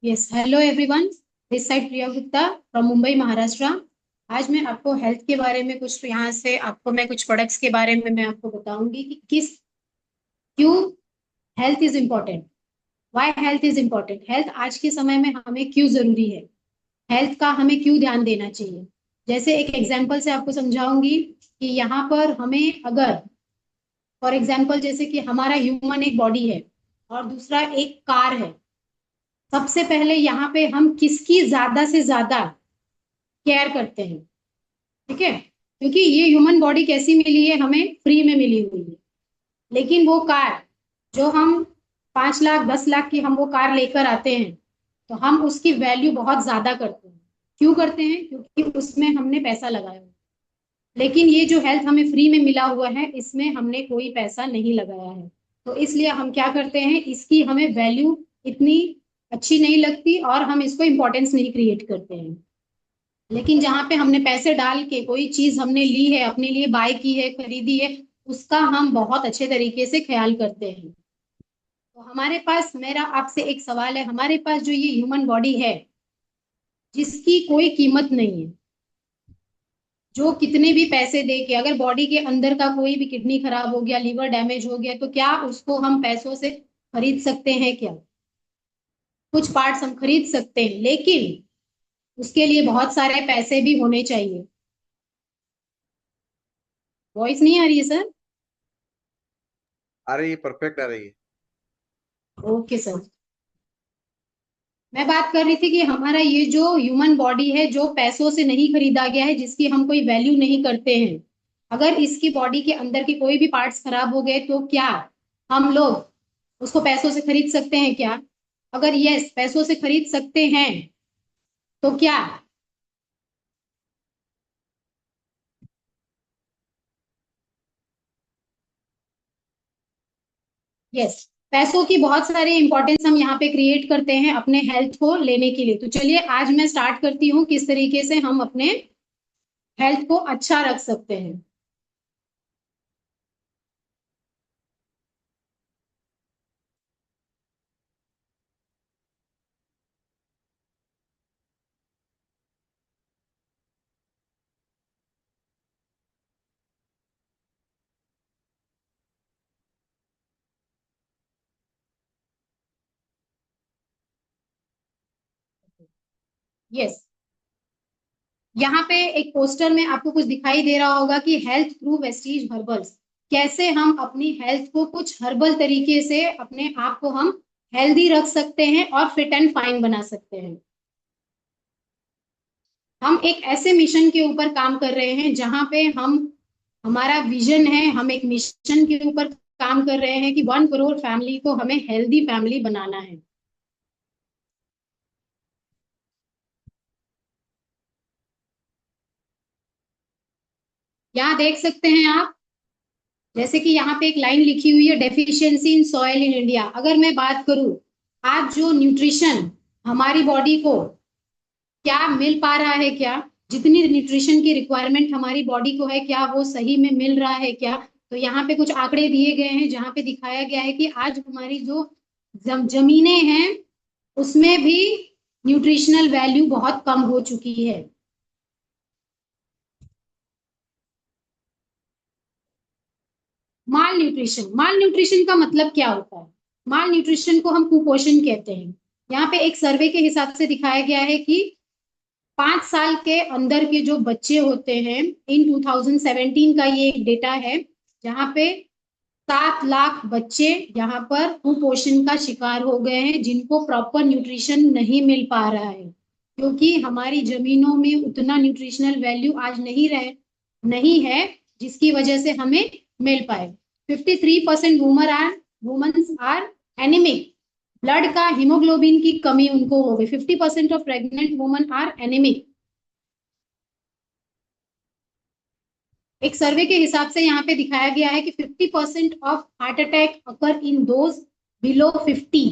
Yes, hello everyone. This side Priya Gupta from Mumbai, Maharashtra. आज मैं आपको हेल्थ के बारे में कुछ यहाँ से आपको मैं कुछ प्रोडक्ट्स के बारे में मैं आपको बताऊंगी कि किस क्यों health is important. Why health is important. Health आज के समय में हमें क्यों जरूरी है। हेल्थ का हमें क्यों ध्यान देना चाहिए। जैसे एक एग्जांपल से आपको समझाऊंगी कि यहाँ पर हमें अगर फॉर एग्जांपल जैसे कि हमारा ह्यूमन एक बॉडी है और दूसरा एक कार है। सबसे पहले यहाँ पे हम किसकी ज्यादा से ज्यादा केयर करते हैं। ठीक है, क्योंकि ये ह्यूमन बॉडी कैसी मिली है, हमें फ्री में मिली हुई है। लेकिन वो कार जो हम 5 लाख 10 लाख की हम वो कार लेकर आते हैं, तो हम उसकी वैल्यू बहुत ज्यादा करते हैं। क्यों करते हैं? क्योंकि उसमें हमने पैसा लगाया हुआ है। लेकिन ये जो हेल्थ हमें फ्री में मिला हुआ है, इसमें हमने कोई पैसा नहीं लगाया है। तो इसलिए हम क्या करते हैं, इसकी हमें वैल्यू इतनी अच्छी नहीं लगती और हम इसको इम्पोर्टेंस नहीं क्रिएट करते हैं। लेकिन जहां पे हमने पैसे डाल के कोई चीज हमने ली है, अपने लिए बाय की है, खरीदी है, उसका हम बहुत अच्छे तरीके से ख्याल करते हैं। तो हमारे पास, मेरा आपसे एक सवाल है, हमारे पास जो ये ह्यूमन बॉडी है जिसकी कोई कीमत नहीं है, जो कितने भी पैसे दे के, अगर बॉडी के अंदर का कोई भी किडनी खराब हो गया, लीवर डैमेज हो गया, तो क्या उसको हम पैसों से खरीद सकते हैं क्या? कुछ पार्ट्स हम खरीद सकते हैं, लेकिन उसके लिए बहुत सारे पैसे भी होने चाहिए। वॉइस नहीं आ रही है सर? आ रही है, परफेक्ट आ रही है। Okay sir. मैं बात कर रही थी कि हमारा ये जो ह्यूमन बॉडी है, जो पैसों से नहीं खरीदा गया है, जिसकी हम कोई वैल्यू नहीं करते हैं, अगर इसकी बॉडी के अंदर के कोई भी पार्ट्स खराब हो गए, तो क्या हम लोग उसको पैसों से खरीद सकते हैं क्या? अगर यस, पैसों से खरीद सकते हैं, तो क्या? यस, पैसों की बहुत सारी इंपॉर्टेंस हम यहाँ पे क्रिएट करते हैं अपने हेल्थ को लेने के लिए। तो चलिए आज मैं स्टार्ट करती हूँ किस तरीके से हम अपने हेल्थ को अच्छा रख सकते हैं। यस, यहाँ पे एक पोस्टर में आपको कुछ दिखाई दे रहा होगा कि हेल्थ थ्रू वेस्टीज हर्बल्स। कैसे हम अपनी हेल्थ को कुछ हर्बल तरीके से अपने आप को हम हेल्दी रख सकते हैं और फिट एंड फाइन बना सकते हैं। हम एक ऐसे मिशन के ऊपर काम कर रहे हैं जहां पे हम, हमारा विजन है, हम एक मिशन के ऊपर काम कर रहे हैं कि 1 करोड़ फैमिली को हमें हेल्दी फैमिली बनाना है। यहाँ देख सकते हैं आप, जैसे कि यहाँ पे एक लाइन लिखी हुई है, deficiency in soil in India. अगर मैं बात करूं, आज जो न्यूट्रिशन हमारी बॉडी को क्या मिल पा रहा है, क्या जितनी न्यूट्रिशन की रिक्वायरमेंट हमारी बॉडी को है, क्या वो सही में मिल रहा है क्या? तो यहाँ पे कुछ आंकड़े दिए गए हैं जहाँ पे दिखाया गया है कि आज हमारी जो जमीनें हैं, उसमें भी न्यूट्रिशनल वैल्यू बहुत कम हो चुकी है। माल न्यूट्रिशन, माल न्यूट्रिशन का मतलब क्या होता है? माल न्यूट्रिशन को हम कुपोषण कहते हैं। यहाँ पे एक सर्वे के हिसाब से दिखाया गया है कि 5 साल के अंदर के जो बच्चे होते हैं, इन 2017 का ये एक डेटा है, जहाँ पे 7 लाख बच्चे यहाँ पर कुपोषण का शिकार हो गए हैं, जिनको प्रॉपर न्यूट्रिशन नहीं मिल पा रहा है, क्योंकि हमारी जमीनों में उतना न्यूट्रिशनल वैल्यू आज नहीं है जिसकी वजह से हमें मिल पाए। 53% वुमेन्स आर एनीमिक। ब्लड का हीमोग्लोबिन की कमी उनको हो गई। 50% of pregnant woman are anaemic. एक सर्वे के हिसाब से यहाँ पे दिखाया गया है कि 50% of heart attack occur in those below 50।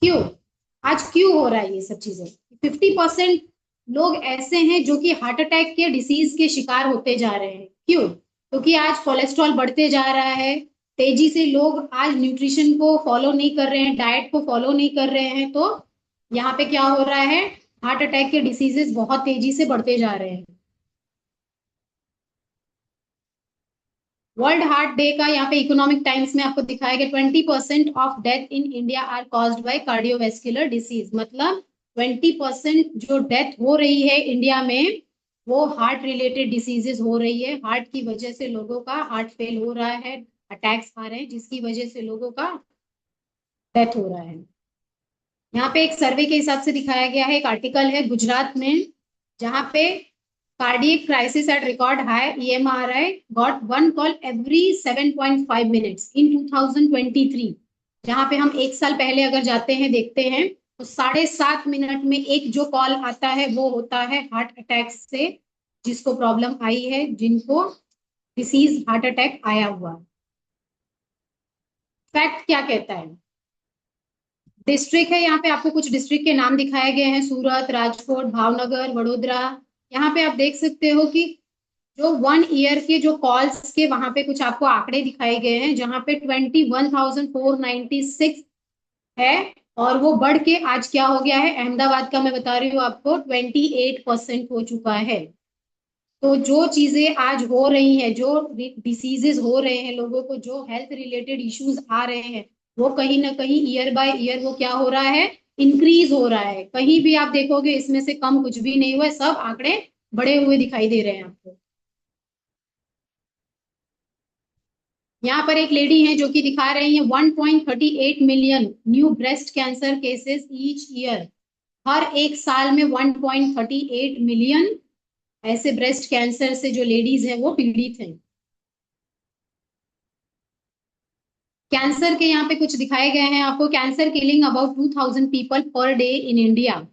क्यों? आज क्यों हो रहा है ये सब चीजें? 50% लोग ऐसे हैं जो कि हार्ट अटैक के डिसीज के शिकार होते जा रहे हैं। क्यों? क्योंकि आज कोलेस्ट्रॉल बढ़ते जा रहा है, तेजी से लोग आज न्यूट्रिशन को फॉलो नहीं कर रहे हैं, डाइट को फॉलो नहीं कर रहे हैं, तो यहाँ पे क्या हो रहा है, हार्ट अटैक के डिसीजेस बहुत तेजी से बढ़ते जा रहे हैं। वर्ल्ड हार्ट डे का यहाँ पे इकोनॉमिक टाइम्स में आपको दिखाया गया 20% of death in India are caused by cardiovascular disease, मतलब 20% जो डेथ हो रही है इंडिया में वो हार्ट रिलेटेड डिसीजेस हो रही है। हार्ट की वजह से लोगों का हार्ट फेल हो रहा है, अटैक्स आ रहे हैं, जिसकी वजह से लोगों का डेथ हो रहा है। यहाँ पे एक सर्वे के हिसाब से दिखाया गया है, एक आर्टिकल है गुजरात में, जहाँ पे cardiac crisis at record high EMRI got one call every 7.5 minutes in 2023। जहाँ पे हम एक साल पहले अगर जाते हैं देखते हैं तो 7.5 मिनट में एक जो कॉल आता है वो होता है हार्ट अटैक से, जिसको प्रॉब्लम आई है, जिनको डिसीज हार्ट अटैक आया हुआ। फैक्ट क्या कहता है, डिस्ट्रिक्ट है, यहाँ पे आपको कुछ डिस्ट्रिक्ट के नाम दिखाए गए हैं, सूरत, राजकोट, भावनगर, वडोदरा। यहाँ पे आप देख सकते हो कि जो 1 ईयर के जो कॉल्स के वहां पे कुछ आपको आंकड़े दिखाए गए हैं, जहाँ पे 21,496 है, और वो बढ़ के आज क्या हो गया है, अहमदाबाद का मैं बता रही हूँ आपको 28% हो चुका है। तो जो चीजें आज हो रही हैं, जो डिसीजेस हो रहे हैं, लोगों को जो हेल्थ रिलेटेड इश्यूज आ रहे हैं, वो कहीं ना कहीं ईयर बाय ईयर वो क्या हो रहा है, इंक्रीज हो रहा है। कहीं भी आप देखोगे इसमें से कम कुछ भी नहीं हुआ है, सब आंकड़े बढ़े हुए दिखाई दे रहे हैं आपको। यहाँ पर एक लेडी है जो कि दिखा रही है 1.38 million new breast cancer cases each year. हर एक साल में 1.38 मिलियन ऐसे ब्रेस्ट कैंसर से जो लेडीज हैं वो पीड़ित हैं। कैंसर के यहाँ पे कुछ दिखाए गए हैं आपको, cancer killing about 2000 people per day in India.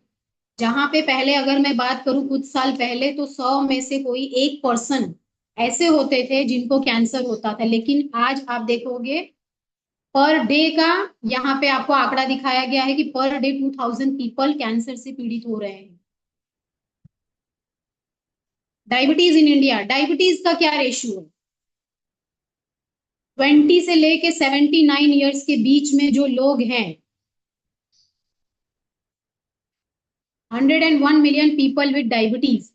जहां पे पहले अगर मैं बात करूं कुछ साल पहले तो 100 में से कोई 1% ऐसे होते थे जिनको कैंसर होता था, लेकिन आज आप देखोगे पर डे का यहाँ पे आपको आंकड़ा दिखाया गया है कि पर डे 2000 पीपल कैंसर से पीड़ित हो रहे हैं। डायबिटीज इन इंडिया, डायबिटीज का क्या रेशियो है, 20 से लेके 79 ईयर्स के बीच में जो लोग हैं, 101 मिलियन पीपल विद डायबिटीज,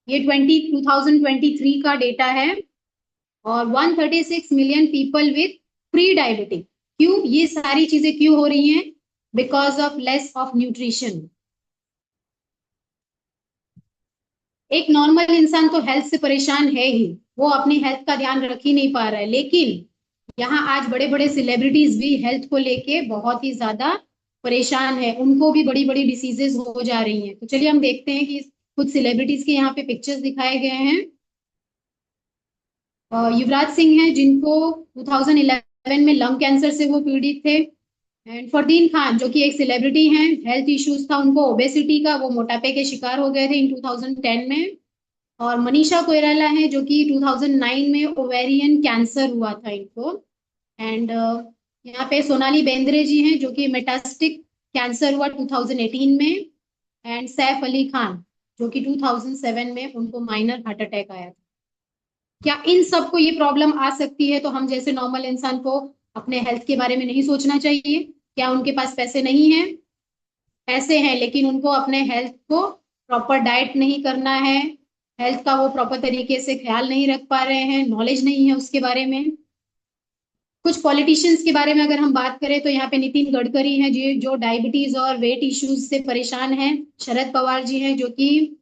ये 2023 का डेटा है। और 136 million people with pre diabetic. क्यों ये सारी चीजें क्यों हो रही हैं, because of less of nutrition. एक नॉर्मल इंसान तो हेल्थ से परेशान है ही, वो अपनी हेल्थ का ध्यान रख ही नहीं पा रहा है, लेकिन यहाँ आज बड़े बड़े सेलिब्रिटीज भी हेल्थ को लेके बहुत ही ज्यादा परेशान है, उनको भी बड़ी बड़ी डिसीजेस हो जा रही हैं। तो चलिए हम देखते हैं कि कुछ सेलिब्रिटीज के यहाँ पे पिक्चर्स दिखाए गए हैं। युवराज सिंह हैं जिनको 2011 में लंग कैंसर से वो पीड़ित थे। एंड फरदीन खान जो कि एक सेलिब्रिटी हैं, हेल्थ इश्यूज था उनको, ओबेसिटी का, वो मोटापे के शिकार हो गए थे इन 2010 में। और मनीषा कोइराला है जो कि 2009 में ओवेरियन कैंसर हुआ था इनको। एंड यहाँ पे सोनाली बेंद्रे जी हैं जो कि मेटास्टिक कैंसर हुआ 2018 में। एंड सैफ अली खान जो कि 2007 में उनको माइनर हार्ट अटैक आया था। क्या इन सबको ये प्रॉब्लम आ सकती है तो हम जैसे नॉर्मल इंसान को अपने हेल्थ के बारे में नहीं सोचना चाहिए? क्या उनके पास पैसे नहीं है? पैसे हैं लेकिन उनको अपने हेल्थ को प्रॉपर डाइट नहीं करना है, हेल्थ का वो प्रॉपर तरीके से ख्याल नहीं रख पा रहे हैं, नॉलेज नहीं है उसके बारे में। कुछ पॉलिटिशियंस के बारे में अगर हम बात करें तो यहाँ पे नितिन गडकरी हैं जी जो डायबिटीज और वेट इश्यूज से परेशान हैं। शरद पवार जी हैं जो कि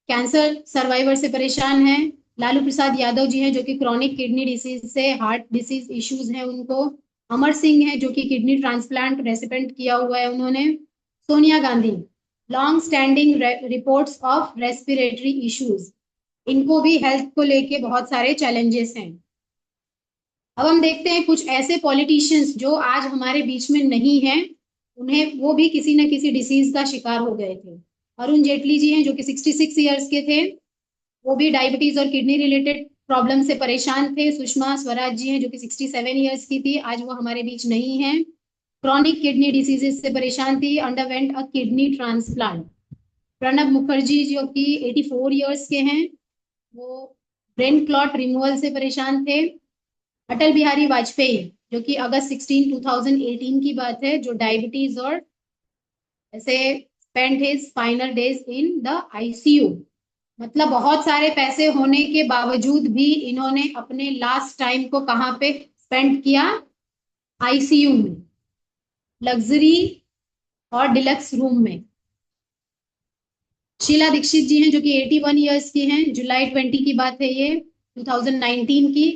कैंसर सर्वाइवर से परेशान हैं। लालू प्रसाद यादव जी हैं जो कि क्रॉनिक किडनी डिसीज से, हार्ट डिसीज इश्यूज हैं उनको। अमर सिंह हैं जो कि किडनी ट्रांसप्लांट रेसिपेंट किया हुआ है उन्होंने। Sonia Gandhi, long standing reports of respiratory issues, इनको भी हेल्थ को लेके बहुत सारे चैलेंजेस हैं। अब हम देखते हैं कुछ ऐसे पॉलिटिशियंस जो आज हमारे बीच में नहीं है, उन्हें वो भी किसी न किसी डिसीज का शिकार हो गए थे। अरुण जेटली जी हैं जो कि 66 ईयर्स के थे, वो भी डायबिटीज और किडनी रिलेटेड प्रॉब्लम से परेशान थे। सुषमा स्वराज जी हैं जो कि 67 ईयर्स की थी, आज वो हमारे बीच नहीं है, क्रॉनिक किडनी डिसीजेस से परेशान थी, अंडरवेंट अ किडनी ट्रांसप्लांट। प्रणब मुखर्जी जो कि 84 ईयर्स के हैं, वो ब्रेन क्लॉट रिमूवल से परेशान थे। अटल बिहारी वाजपेयी, जो कि अगस्त 16 2018 की बात है, जो डायबिटीज और ऐसे spent his final days in the ICU. मतलब बहुत सारे पैसे होने के बावजूद भी इन्होंने अपने लास्ट टाइम को कहाँ पे स्पेंड किया? आईसीयू में, लग्जरी और डिलक्स रूम में। शीला दीक्षित जी हैं, जो कि 81 ईयर्स की हैं, जुलाई 20 की बात है ये, 2019 की।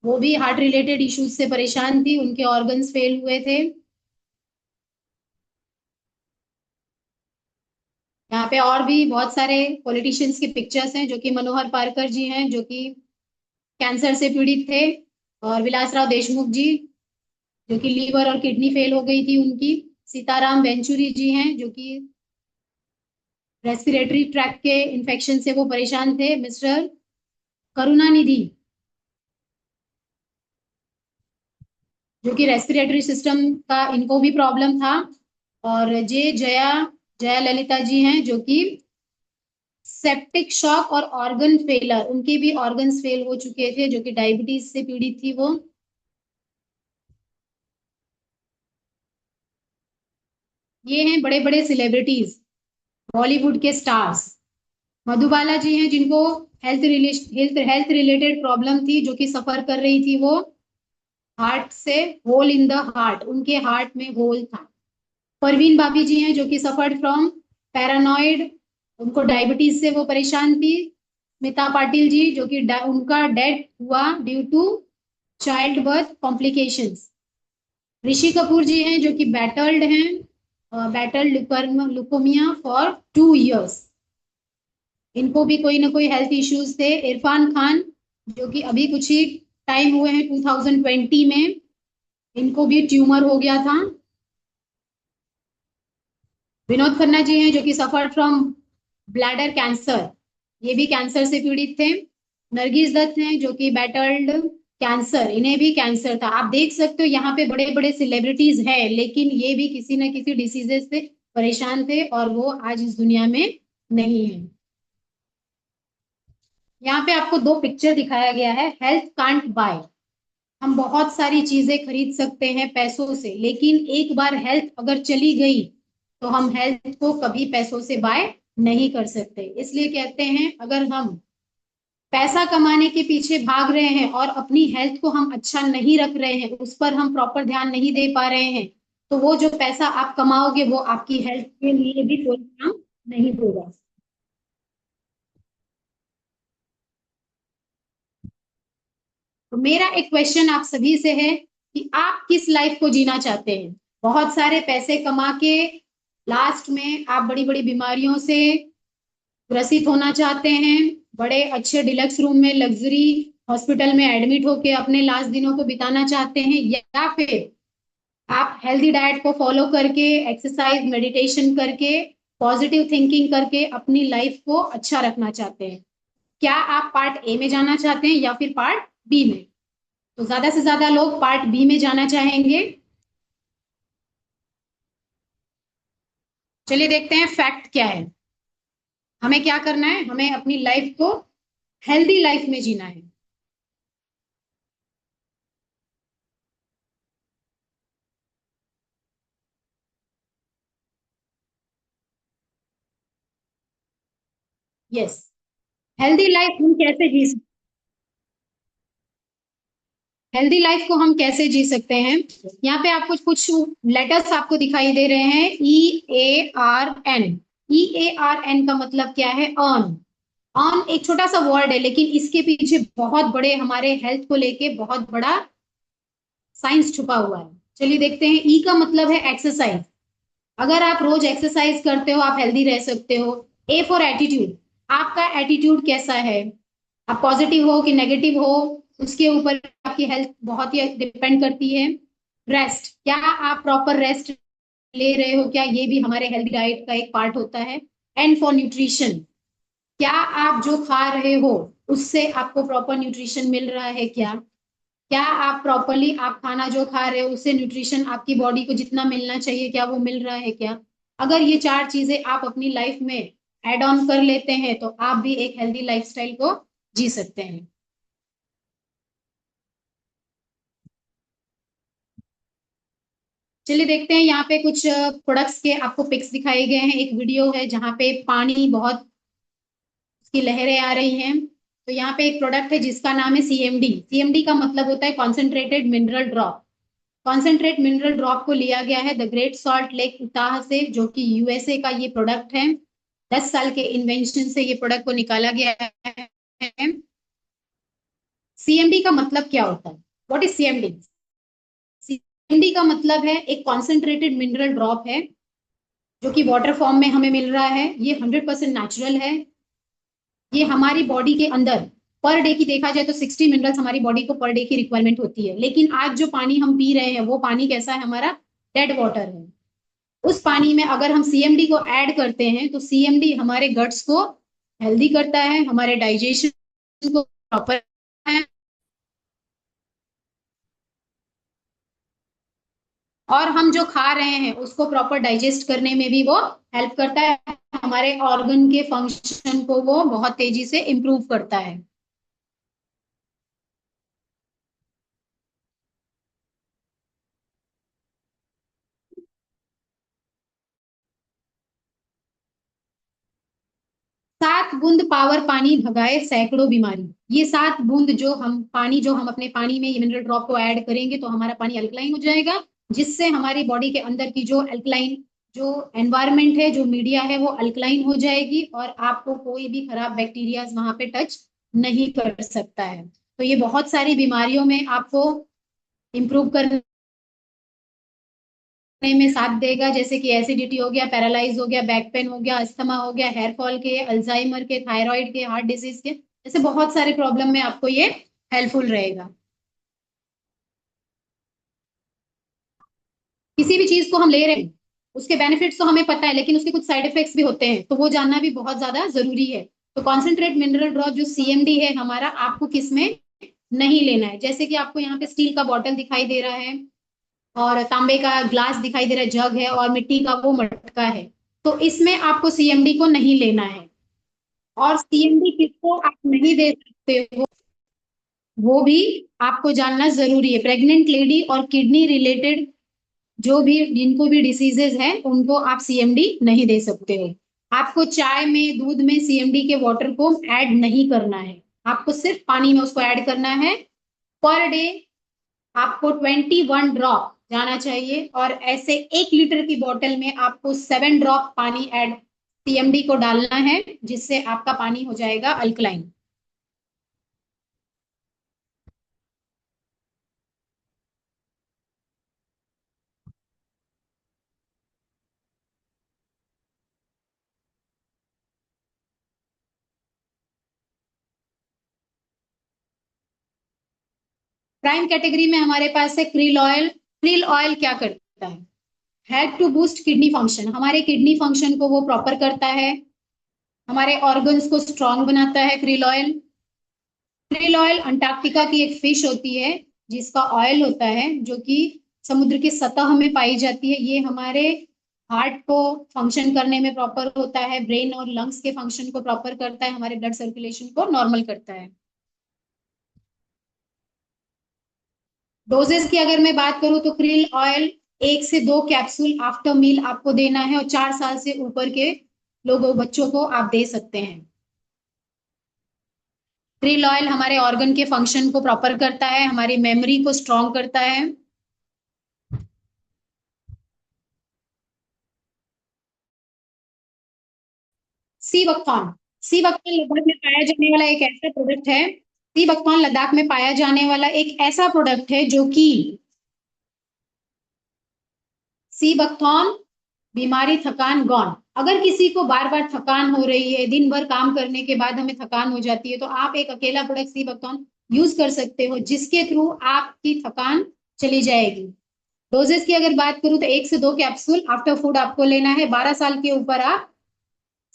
वो भी हार्ट रिलेटेड इश्यूज से परेशान थी, उनके ऑर्गन्स फेल हुए थे। यहाँ पे और भी बहुत सारे पॉलिटिशियंस के पिक्चर्स हैं, जो कि मनोहर पार्कर जी हैं, जो कि कैंसर से पीड़ित थे, और विलासराव देशमुख जी, जो कि लीवर और किडनी फेल हो गई थी उनकी। सीताराम वेंचुरी जी हैं, जो कि रेस्पिरेटरी ट्रैक के इन्फेक्शन से वो परेशान थे। मिस्टर करुणानिधि, जो कि रेस्पिरेटरी सिस्टम का इनको भी प्रॉब्लम था। और जया जया ललिता जी हैं, जो कि सेप्टिक शॉक और ऑर्गन फेलर, उनके भी ऑर्गन्स फेल हो चुके थे, जो कि डायबिटीज से पीड़ित थी वो। ये हैं बड़े बड़े सेलिब्रिटीज, बॉलीवुड के स्टार्स। मधुबाला जी हैं, जिनको हेल्थ रिलेटेड प्रॉब्लम थी, जो कि सफर कर रही थी वो हार्ट से, होल इन द हार्ट, उनके हार्ट में होल था। परवीन बापी जी हैं, जो कि सफर्ड फ्रॉम पैरानॉइड, उनको डायबिटीज से वो परेशान थी। स्मिता पाटिल जी, जो कि उनका डेथ हुआ due to child birth complications. Rishi Kapoor ji हैं, जो कि बैटल्ड हैं, बैटल्ड लुकोमिया फॉर 2 इयर्स। इनको भी कोई ना कोई हेल्थ इश्यूज थे। इरफान खान, जो कि अभी कुछ ही टाइम हुए हैं 2020 में, इनको भी ट्यूमर हो गया था। विनोद खन्ना जी हैं, जो कि सफर फ्रॉम ब्लैडर कैंसर, ये भी कैंसर से पीड़ित थे। नरगिस दत्त हैं, जो कि बैटल्ड कैंसर, इन्हें भी कैंसर था। आप देख सकते हो यहाँ पे बड़े बड़े सेलिब्रिटीज हैं, लेकिन ये भी किसी न किसी डिसीजेस से परेशान थे, और वो आज इस दुनिया में नहीं है। यहाँ पे आपको दो पिक्चर दिखाया गया है, हेल्थ कांट बाय। हम बहुत सारी चीजें खरीद सकते हैं पैसों से, लेकिन एक बार हेल्थ अगर चली गई तो हम हेल्थ को कभी पैसों से बाय नहीं कर सकते। इसलिए कहते हैं, अगर हम पैसा कमाने के पीछे भाग रहे हैं और अपनी हेल्थ को हम अच्छा नहीं रख रहे हैं, उस पर हम प्रॉपर ध्यान नहीं दे पा रहे हैं, तो वो जो पैसा आप कमाओगे वो आपकी हेल्थ के लिए भी कोई काम नहीं होगा। तो मेरा एक क्वेश्चन आप सभी से है कि आप किस लाइफ को जीना चाहते हैं? बहुत सारे पैसे कमा के लास्ट में आप बड़ी बड़ी बीमारियों से ग्रसित होना चाहते हैं, बड़े अच्छे डिलक्स रूम में लग्जरी हॉस्पिटल में एडमिट होके अपने लास्ट दिनों को बिताना चाहते हैं, या फिर आप हेल्दी डाइट को फॉलो करके, एक्सरसाइज मेडिटेशन करके, पॉजिटिव थिंकिंग करके अपनी लाइफ को अच्छा रखना चाहते हैं? क्या आप पार्ट ए में जाना चाहते हैं या फिर पार्ट बी में? तो ज्यादा से ज्यादा लोग पार्ट बी में जाना चाहेंगे। चलिए देखते हैं फैक्ट क्या है। हमें क्या करना है? हमें अपनी लाइफ को हेल्दी लाइफ में जीना है। यस। हेल्दी लाइफ हम कैसे जी हेल्दी लाइफ को हम कैसे जी सकते हैं? यहाँ पे आपको कुछ लेटर्स आपको दिखाई दे रहे हैं, EARN। EARN का मतलब क्या है? अर्न। अर्न एक छोटा सा वर्ड है, लेकिन इसके पीछे बहुत बड़े हमारे हेल्थ को लेके बहुत बड़ा साइंस छुपा हुआ है। चलिए देखते हैं। ई का मतलब है एक्सरसाइज। अगर आप रोज एक्सरसाइज करते हो, आप हेल्दी रह सकते हो। ए फॉर एटीट्यूड, आपका एटीट्यूड कैसा है? आप पॉजिटिव हो कि नेगेटिव हो, उसके ऊपर आपकी हेल्थ बहुत ही डिपेंड करती है। रेस्ट, क्या आप प्रॉपर रेस्ट ले रहे हो क्या? ये भी हमारे हेल्दी डाइट का एक पार्ट होता है। एंड फॉर न्यूट्रिशन, क्या आप जो खा रहे हो उससे आपको प्रॉपर न्यूट्रिशन मिल रहा है क्या? क्या आप प्रॉपरली, आप खाना जो खा रहे हो उससे न्यूट्रिशन आपकी बॉडी को जितना मिलना चाहिए, क्या वो मिल रहा है क्या? अगर ये चार चीजें आप अपनी लाइफ में एड ऑन कर लेते हैं, तो आप भी एक हेल्दी लाइफस्टाइल को जी सकते हैं। चलिए देखते हैं, यहाँ पे कुछ प्रोडक्ट्स के आपको पिक्स दिखाए गए हैं। एक वीडियो है जहाँ पे पानी बहुत उसकी लहरें आ रही हैं। तो यहाँ पे एक प्रोडक्ट है जिसका नाम है सीएमडी। सीएमडी का मतलब होता है concentrated mineral drop. Concentrate mineral drop को लिया गया है the great salt lake Utah से, जो कि यूएसए का ये प्रोडक्ट है। 10 साल के इन्वेंशन से ये प्रोडक्ट को निकाला गया है। सीएमडी का मतलब क्या होता है? What is CMD? सीएमडी का मतलब है एक कॉन्सेंट्रेटेड मिनरल ड्रॉप है जो कि वाटर फॉर्म में हमें मिल रहा है। ये 100% नेचुरल है। ये हमारी बॉडी के अंदर पर डे की देखा जाए तो 60 मिनरल्स हमारी बॉडी को पर डे की रिक्वायरमेंट होती है। लेकिन आज जो पानी हम पी रहे हैं वो पानी कैसा है? हमारा डेड वाटर है। उस पानी में अगर हम सीएमडी को ऐड करते हैं तो सीएमडी हमारे गट्स को हेल्दी करता है, हमारे डाइजेशन को प्रॉपर है, और हम जो खा रहे हैं उसको प्रॉपर डाइजेस्ट करने में भी वो हेल्प करता है। हमारे ऑर्गन के फंक्शन को वो बहुत तेजी से इम्प्रूव करता है। 7 बूंद पावर पानी भगाए सैकड़ों बीमारी। ये 7 बूंद जो हम पानी, जो हम अपने पानी में ये मिनरल ड्रॉप को ऐड करेंगे तो हमारा पानी अल्कलाइन हो जाएगा, जिससे हमारी बॉडी के अंदर की जो अल्कलाइन जो एनवायरमेंट है, जो मीडिया है, वो अल्कलाइन हो जाएगी और आपको कोई भी खराब बैक्टीरिया वहां पे टच नहीं कर सकता है। तो ये बहुत सारी बीमारियों में आपको इम्प्रूव करने में साथ देगा, जैसे कि एसिडिटी हो गया, पैरालाइज हो गया, बैक पेन हो गया, अस्थमा हो गया, हेयर फॉल के, अल्जाइमर के, थायराइड के, हार्ट डिजीज के, ऐसे बहुत सारे प्रॉब्लम में आपको ये हेल्पफुल रहेगा। किसी भी चीज को हम ले रहे हैं उसके बेनिफिट्स तो हमें पता है, लेकिन उसके कुछ साइड इफेक्ट्स भी होते हैं, तो वो जानना भी बहुत ज्यादा जरूरी है। तो कॉन्सेंट्रेट मिनरल ड्रॉप जो सीएमडी है हमारा, आपको किसमें नहीं लेना है? जैसे कि आपको यहाँ पे स्टील का बॉटल दिखाई दे रहा है और तांबे का ग्लास दिखाई दे रहा है, जग है, और मिट्टी का वो मटका है। तो इसमें आपको सीएमडी को नहीं लेना है। और सीएमडी किसको आप नहीं दे सकते हो वो भी आपको जानना जरूरी है। प्रेग्नेंट लेडी और किडनी रिलेटेड जो भी, जिनको भी डिसीजेज हैं, उनको आप सीएमडी नहीं दे सकते हो। आपको चाय में, दूध में सीएमडी के वाटर को ऐड नहीं करना है। आपको सिर्फ पानी में उसको ऐड करना है। पर डे आपको 21 ड्रॉप जाना चाहिए, और ऐसे 1 लीटर की बोतल में आपको 7 ड्रॉप पानी ऐड सीएमडी को डालना है, जिससे आपका पानी हो जाएगा अल्कलाइन। प्राइम कैटेगरी में हमारे पास है क्रिल ऑयल। क्रिल ऑयल क्या करता है? Help to boost kidney function. हमारे किडनी फंक्शन को वो प्रॉपर करता है, हमारे ऑर्गन्स को स्ट्रांग बनाता है krill oil. Krill oil Antarctica की एक फिश होती है जिसका ऑयल होता है, जो कि समुद्र की सतह में पाई जाती है। ये हमारे हार्ट को फंक्शन करने में प्रॉपर होता है, ब्रेन और लंग्स के फंक्शन को प्रॉपर करता है, हमारे ब्लड सर्कुलेशन को नॉर्मल करता है। डोजेस की अगर मैं बात करूं तो क्रिल ऑयल 1 से 2 कैप्सूल आफ्टर मील आपको देना है, और 4 साल से ऊपर के लोगों, बच्चों को आप दे सकते हैं। क्रिल ऑयल हमारे ऑर्गन के फंक्शन को प्रॉपर करता है, हमारी मेमोरी को स्ट्रॉन्ग करता है। Sea buckthorn. Sea buckthorn Ladakh में पाया जाने वाला एक ऐसा प्रोडक्ट है। सी बकथॉर्न लद्दाख में पाया जाने वाला एक ऐसा प्रोडक्ट है जो कि सी बकथॉर्न बीमारी, थकान गॉन। अगर किसी को बार बार थकान हो रही है, दिन भर काम करने के बाद हमें थकान हो जाती है, तो आप एक अकेला प्रोडक्ट सी बकथॉर्न यूज कर सकते हो, जिसके थ्रू आपकी थकान चली जाएगी। डोजेस की अगर बात करूं तो 1 से 2 कैप्सूल आफ्टर फूड आपको लेना है। 12 साल के ऊपर आप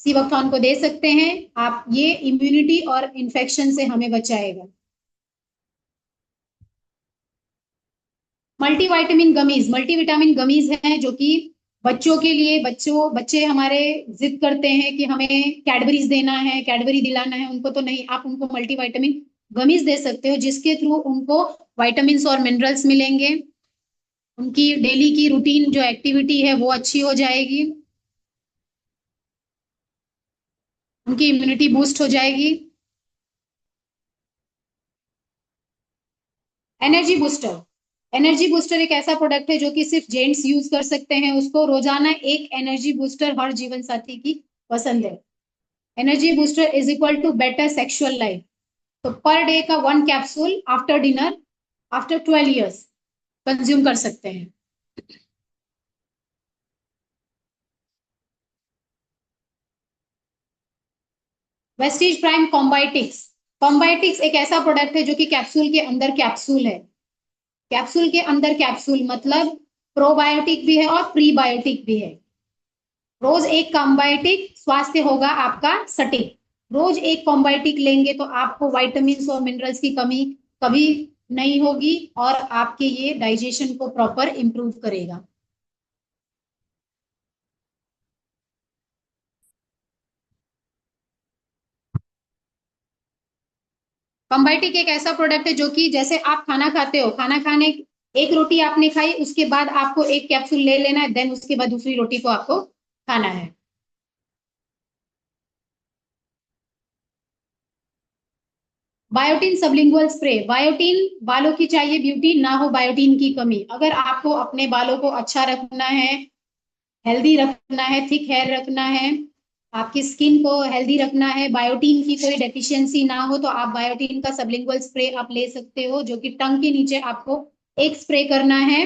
सीवकथॉन को दे सकते हैं। आप, ये इम्यूनिटी और इन्फेक्शन से हमें बचाएगा। मल्टीविटामिन गमीज, मल्टीविटामिन गमीज हैं जो कि बच्चों के लिए, बच्चे हमारे जिद करते हैं कि हमें कैडबरीज देना है, कैडबरी दिलाना है उनको, तो नहीं, आप उनको मल्टीविटामिन गमीज दे सकते हो, जिसके थ्रू उनको विटामिन और मिनरल्स मिलेंगे। उनकी डेली की रूटीन जो एक्टिविटी है वो अच्छी हो जाएगी, उनकी इम्यूनिटी बूस्ट हो जाएगी। एनर्जी बूस्टर, एनर्जी बूस्टर एक ऐसा प्रोडक्ट है जो कि सिर्फ जेंट्स यूज कर सकते हैं। उसको रोजाना एक एनर्जी बूस्टर हर जीवन साथी की पसंद है। Energy booster is equal to better sexual life. तो पर डे का 1 capsule after dinner after 12 years consume कर सकते हैं। वेस्टीज प्राइम कॉम्बाइटिक्स, कॉम्बाइटिक्स एक ऐसा प्रोडक्ट है जो कि कैप्सूल के अंदर कैप्सूल है। कैप्सूल के अंदर कैप्सूल मतलब प्रोबायोटिक भी है और प्रीबायोटिक भी है। रोज एक कॉम्बायोटिक स्वास्थ्य होगा आपका सटीक। रोज एक कॉम्बायोटिक लेंगे तो आपको वाइटामिन और मिनरल्स की कमी कभी नहीं होगी और आपके ये डाइजेशन को प्रॉपर इंप्रूव करेगा। कॉम्बायोटिक एक ऐसा प्रोडक्ट है जो कि जैसे आप खाना खाते हो, खाना खाने एक रोटी आपने खाई, उसके बाद आपको एक कैप्सूल ले लेना है, देन उसके बाद दूसरी रोटी को आपको खाना है। बायोटीन सबलिंगुअल स्प्रे, बायोटीन बालों की चाहिए ब्यूटी, ना हो बायोटीन की कमी। अगर आपको अपने बालों को अच्छा रखना है, हेल्दी रखना है, थिक हेयर रखना है, आपकी स्किन को हेल्दी रखना है, बायोटीन की कोई डेफिशिएंसी ना हो, तो आप बायोटीन का सबलिंगुअल स्प्रे आप ले सकते हो, जो कि टंग के नीचे आपको एक स्प्रे करना है,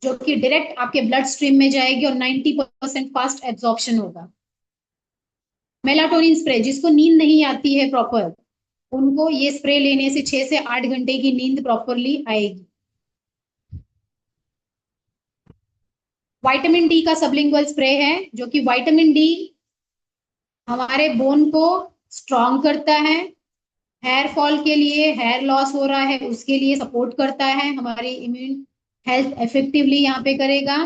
जो कि डायरेक्ट आपके ब्लड स्ट्रीम में जाएगी और 90% फास्ट एब्जॉर्प्शन होगा। मेलाटोनिन स्प्रे, जिसको नींद नहीं आती है प्रॉपर, उनको ये स्प्रे लेने से 6 से 8 घंटे की नींद प्रॉपरली आएगी। विटामिन डी का सबलिंगुअल स्प्रे है, जो कि विटामिन डी हमारे बोन को स्ट्रॉन्ग करता है, हेयर फॉल के लिए, हेयर लॉस हो रहा है उसके लिए सपोर्ट करता है, हमारी इम्यून हेल्थ इफेक्टिवली यहाँ पे करेगा।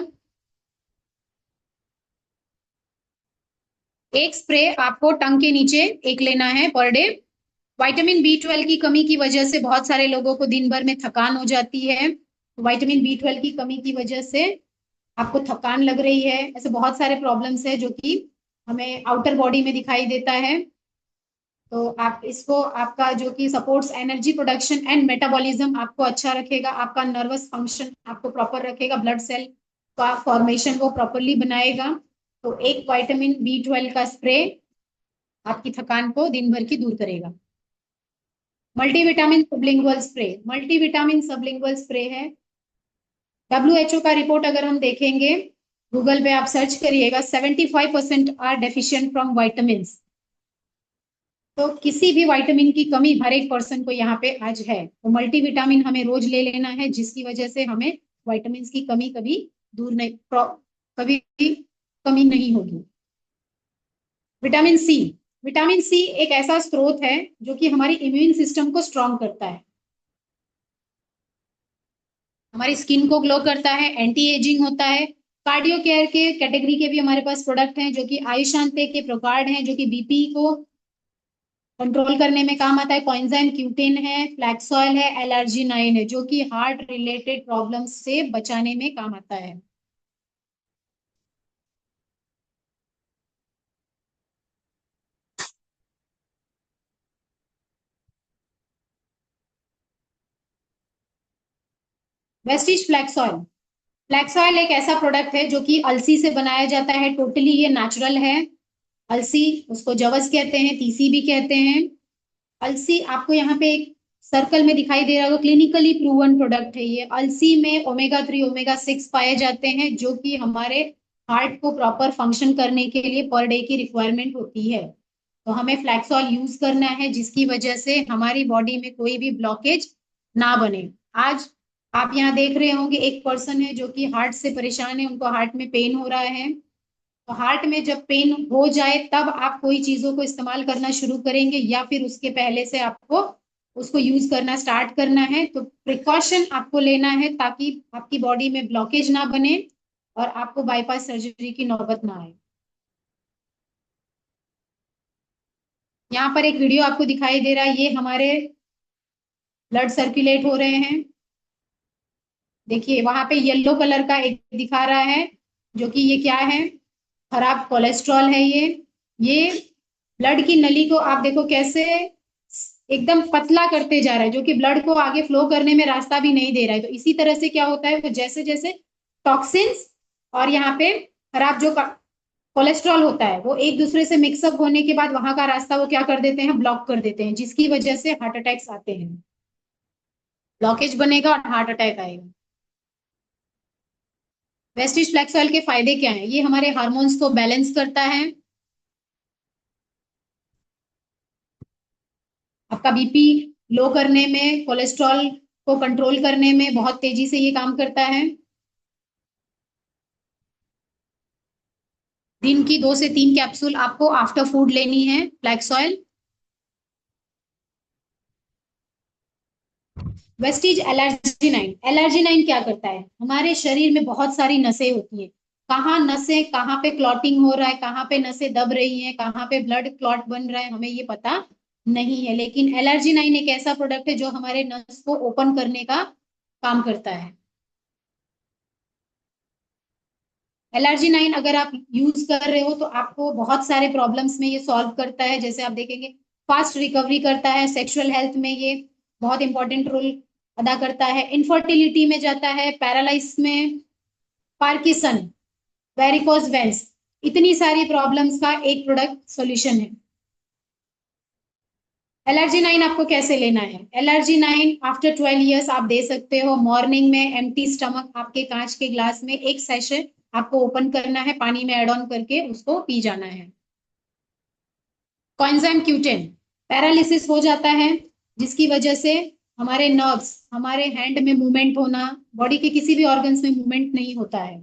एक स्प्रे आपको टंग के नीचे एक लेना है पर डे। विटामिन B12 की कमी की वजह से बहुत सारे लोगों को दिन भर में थकान हो जाती है। विटामिन B12 की कमी की वजह से आपको थकान लग रही है, ऐसे बहुत सारे प्रॉब्लम्स है जो कि हमें आउटर बॉडी में दिखाई देता है। तो आप इसको, आपका जो कि supports energy production and metabolism आपको अच्छा रखेगा, आपका नर्वस फंक्शन आपको प्रॉपर रखेगा, ब्लड सेल का फॉर्मेशन को प्रॉपरली बनाएगा। तो एक विटामिन B12 का स्प्रे आपकी थकान को दिन भर की दूर करेगा। Multivitamin sublingual spray, multivitamin sublingual spray है। WHO का रिपोर्ट अगर हम देखेंगे, गूगल पे आप सर्च करिएगा, 75% आर डेफिशिएंट फ्रॉम वाइटामिन। तो किसी भी विटामिन की कमी हर एक पर्सन को यहाँ पे आज है, तो मल्टीविटामिन हमें रोज ले लेना है, जिसकी वजह से हमें विटामिन की कमी कभी दूर नहीं, कभी कमी नहीं होगी। विटामिन सी, विटामिन सी एक ऐसा स्रोत है जो कि हमारी इम्यून सिस्टम को स्ट्रॉन्ग करता है, हमारी स्किन को ग्लो करता है, एंटी एजिंग होता है। कार्डियो केयर के कैटेगरी के भी हमारे पास प्रोडक्ट हैं, जो कि आयुषांते के प्रकार हैं, जो कि बीपी को कंट्रोल करने में काम आता है। कॉइंजाइम क्यूटिन है, फ्लैक्स ऑयल है, एलर्जी 9 है, जो कि हार्ट रिलेटेड प्रॉब्लम्स से बचाने में काम आता है। Vestige flax oil, flax oil एक ऐसा प्रोडक्ट है जो कि अलसी से बनाया जाता है, टोटली ये नेचुरल है। अलसी, उसको जवस कहते हैं, तीसी भी कहते हैं। अलसी आपको यहाँ पे एक सर्कल में दिखाई दे रहा होगा, क्लिनिकली प्रूवन प्रोडक्ट है ये। अलसी में ओमेगा 3 ओमेगा 6 पाए जाते हैं, जो कि हमारे हार्ट को प्रॉपर फंक्शन करने के लिए पर डे की रिक्वायरमेंट होती है। तो हमें फ्लैक्सॉल यूज करना है, जिसकी वजह से हमारी बॉडी में कोई भी ब्लॉकेज ना बने। आज आप यहाँ देख रहे होंगे, एक पर्सन है जो कि हार्ट से परेशान है, उनको हार्ट में पेन हो रहा है। तो हार्ट में जब पेन हो जाए तब आप कोई चीजों को इस्तेमाल करना शुरू करेंगे, या फिर उसके पहले से आपको उसको यूज करना स्टार्ट करना है। तो प्रिकॉशन आपको लेना है, ताकि आपकी बॉडी में ब्लॉकेज ना बने और आपको बाईपास सर्जरी की नौबत ना आए। यहाँ पर एक वीडियो आपको दिखाई दे रहा है, ये हमारे ब्लड सर्कुलेट हो रहे हैं। देखिए वहां पे येलो कलर का एक दिखा रहा है, जो कि ये क्या है, खराब कोलेस्ट्रॉल है ये ब्लड की नली को आप देखो कैसे एकदम पतला करते जा रहा है, जो कि ब्लड को आगे फ्लो करने में रास्ता भी नहीं दे रहा है। तो इसी तरह से क्या होता है, वो जैसे जैसे टॉक्सिन्स और यहाँ पे खराब जो कोलेस्ट्रॉल होता है वो एक दूसरे से मिक्सअप होने के बाद वहां का रास्ता वो क्या कर देते हैं, ब्लॉक कर देते हैं, जिसकी वजह से हार्ट अटैक्स आते हैं। ब्लॉकेज बनेगा और हार्ट अटैक आएगा। वेस्टिज फ्लैक्स ऑयल के फायदे क्या हैं? ये हमारे हार्मोन्स को बैलेंस करता है, आपका बीपी लो करने में, कोलेस्ट्रॉल को कंट्रोल करने में बहुत तेजी से ये काम करता है। दिन की 2 से 3 कैप्सूल आपको आफ्टर फूड लेनी है फ्लैक्स ऑयल। वेस्टिज एलर्जीनाइन, एलर्जीनाइन क्या करता है, हमारे शरीर में बहुत सारी नसें होती हैं, कहाँ नसें, कहाँ पे क्लॉटिंग हो रहा है, कहाँ पे नसें दब रही हैं, कहाँ पे ब्लड क्लॉट बन रहा है, हमें ये पता नहीं है। लेकिन एलर्जीनाइन एक ऐसा प्रोडक्ट है जो हमारे नस को ओपन करने का काम करता है। एलर्जीनाइन अगर आप यूज कर रहे हो तो आपको बहुत सारे प्रॉब्लम्स में ये सॉल्व करता है। जैसे आप देखेंगे फास्ट रिकवरी करता है, सेक्सुअल हेल्थ में ये बहुत इंपॉर्टेंट रोल अदा करता है, इनफर्टिलिटी में जाता है, पैरालाइज में, पार्किसन, वेरिकोज वेंस, इतनी सारी प्रॉब्लम्स का एक प्रोडक्ट सॉल्यूशन है। एलर्जीनाइन आपको कैसे लेना है? एलर्जीनाइन आफ्टर 12 इयर्स आप दे सकते हो। मॉर्निंग में एम्प्टी स्टमक आपके कांच के ग्लास में एक सैशे आपको ओपन करना है, पानी में एड ऑन करके उसको पी जाना है। कॉइंजाइम क्यूटेन, पैरालिसिस हो जाता है जिसकी वजह से हमारे नर्व्स, हमारे हैंड में मूवमेंट होना, बॉडी के किसी भी ऑर्गन्स में मूवमेंट नहीं होता है,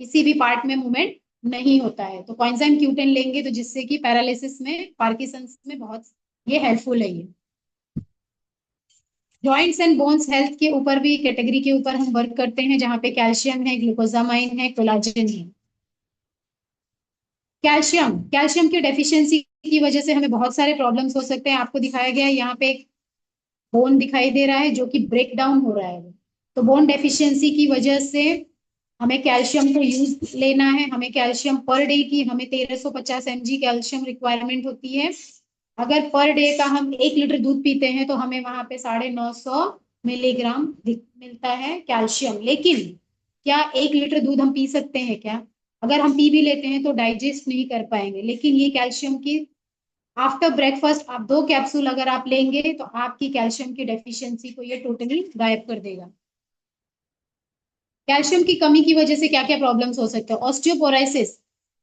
किसी भी पार्ट में मूवमेंट नहीं होता है। तो कॉइंजाइम क्यूटेन लेंगे तो जिससे कि पैरालिसिस में, पार्किंसंस में बहुत ये हेल्पफुल है। ये जॉइंट्स एंड बोन्स हेल्थ के ऊपर भी कैटेगरी के ऊपर हम वर्क करते हैं, जहाँ पे कैल्शियम है, ग्लूकोजामाइन है, कोलाजन है। कैल्शियम, कैल्शियम की डेफिशिएंसी की वजह से हमें बहुत सारे प्रॉब्लम्स हो सकते हैं। आपको दिखाया गया है यहाँ पे एक बोन दिखाई दे रहा है जो कि ब्रेक डाउन हो रहा है। तो बोन डेफिशिएंसी की वजह से हमें कैल्शियम को यूज लेना है। हमें कैल्शियम पर डे की हमें 1350 mg कैल्शियम रिक्वायरमेंट होती है। अगर पर डे का हम 1 लीटर दूध पीते हैं तो हमें वहां पे 950 मिलीग्राम मिलता है कैल्शियम। लेकिन क्या 1 लीटर दूध हम पी सकते हैं क्या? अगर हम पी भी लेते हैं तो डाइजेस्ट नहीं कर पाएंगे। लेकिन ये कैल्शियम की आफ्टर ब्रेकफास्ट आप 2 कैप्सूल अगर आप लेंगे तो आपकी कैल्शियम की डेफिशिएंसी को ये टोटली गायब कर देगा। कैल्शियम की कमी की वजह से क्या क्या प्रॉब्लम्स हो सकते हैं? ऑस्टियोपोराइसिस,